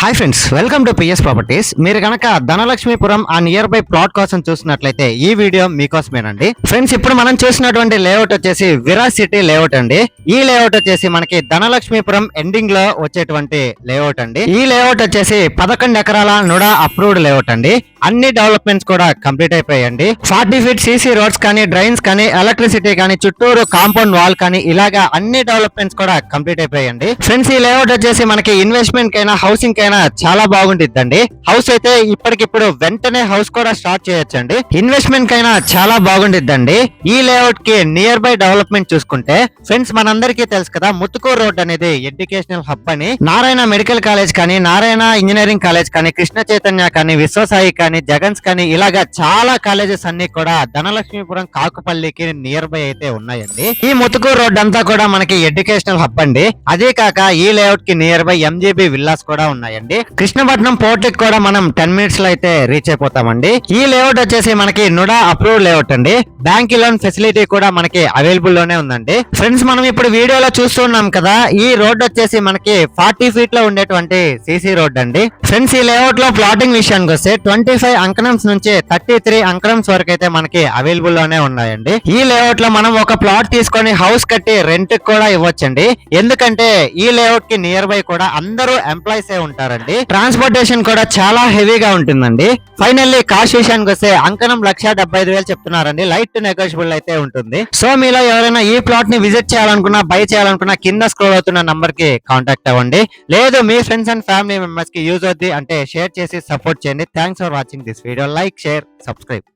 Hi friends, welcome to PS properties. మీరు కనుక ధనలక్ష్మీపురం ఆ నియర్ బై ప్లాట్ కోసం చూసినట్లయితే ఈ వీడియో మీకోసమేనండి. ఫ్రెండ్స్, ఇప్పుడు మనం చూసినటువంటి లేఅవుట్ వచ్చేసి విరాజ్ సిటీ లేఅవుట్ అండి. ఈ లేఅవుట్ వచ్చేసి మనకి ధనలక్ష్మీపురం ఎండింగ్ లో వచ్చేటువంటి లేఅవుట్ అండి. ఈ లేఅవుట్ వచ్చేసి 11 ఎకరాల నుడా అప్రూవ్డ్ లేఅవుట్ అండి. అన్ని డెవలప్మెంట్స్ కూడా కంప్లీట్ అయిపోయాయండి. 40 ఫీట్ సీసీ రోడ్స్ కానీ, డ్రైన్స్ కానీ, ఎలక్ట్రిసిటీ కానీ, చుట్టూరు కాంపౌండ్ వాల్ కానీ, ఇలాగా అన్ని డెవలప్మెంట్స్ కూడా కంప్లీట్ అయిపోయాయండి. ఫ్రెండ్స్, ఈ లేఅవుట్ వచ్చేసి మనకి ఇన్వెస్ట్మెంట్ కైనా హౌసింగ్ కైనా చాలా బాగుంటుందండి. హౌస్ అయితే ఇప్పటికిప్పుడు వెంటనే హౌస్ కూడా స్టార్ట్ చేయొచ్చండి. ఇన్వెస్ట్మెంట్ కైనా చాలా బాగుంటుందండి. ఈ లేఅవుట్ కి నియర్ బై డెవలప్మెంట్ చూసుకుంటే ఫ్రెండ్స్, మనందరికీ తెలుసు కదా, ముత్తుకూరు రోడ్ అనేది ఎడ్యుకేషనల్ హబ్ అని. నారాయణ మెడికల్ కాలేజ్ కానీ, నారాయణ ఇంజనీరింగ్ కాలేజ్ కానీ, కృష్ణ చైతన్య కానీ, విశ్వసాయి కానీ, జగన్స్ కానీ, ఇలాగా చాలా కాలేజెస్ అన్ని కూడా ధనలక్ష్మీపురం కాకుపల్లికి నియర్ బై అయితే ఉన్నాయండి. ఈ ముత్తుకూరు రోడ్ అంతా కూడా మనకి ఎడ్యుకేషనల్ హబ్ అండి. అదే కాక ఈ లేఅవుట్ కి నియర్ బై ఎంజీబీ విల్లాస్ కూడా ఉన్నాయండి. కృష్ణపట్నం పోర్ట్ కి కూడా మనం 10 మినిట్స్ లో అయితే రీచ్ అయిపోతామండి. ఈ లేఅవుట్ వచ్చేసి మనకి నుడా అప్రూవ్ లేఅవుట్ అండి. బ్యాంక్ లోన్ ఫెసిలిటీ కూడా మనకి అవైలబుల్ లోనే ఉందండి. ఫ్రెండ్స్, మనం ఇప్పుడు వీడియోలో చూస్తున్నాం కదా, ఈ రోడ్ వచ్చేసి మనకి 40 ఫీట్ లో ఉండేటువంటి సీసీ రోడ్ అండి. ఫ్రెండ్స్, ఈ లేఅవుట్ లో ప్లాటింగ్ విషయానికి వస్తే 25 అంకణమ్స్ నుంచి 33 అంకణమ్స్ వరకు అయితే మనకి అవైలబుల్ లోనే ఉన్నాయండి. ఈ లేఅవుట్ లో మనం ఒక ప్లాట్ తీసుకొని హౌస్ కట్టి రెంట్ కూడా ఇవ్వచ్చండి. ఎందుకంటే ఈ లేఅవుట్ కి నియర్ బై కూడా అందరూ ఎంప్లాయీస్ ఏ ఉంటారండి. ట్రాన్స్పోర్టేషన్ కూడా చాలా హెవీగా ఉంటుందండి. ఫైనల్లీ కాస్ట్ విషయానికి వస్తే అంకణం 1,75,000 చెప్తున్నారండి. లైట్ నెగోషియబుల్ అయితే ఉంటుంది. సో మీలో ఎవరైనా ఈ ప్లాట్ ని విజిట్ చేయాలనుకున్నా, బై చేయాలనుకున్నా, కింద స్క్రోల్ అవుతున్న నంబర్ కి కాంటాక్ట్ అవ్వండి. లేదు మీ ఫ్రెండ్స్ అండ్ ఫ్యామిలీ మెంబర్స్ కి యూజ్ అవుద్ది అంటే షేర్ చేసి సపోర్ట్ చేయండి. Thanks for watching this video. Like, share, subscribe.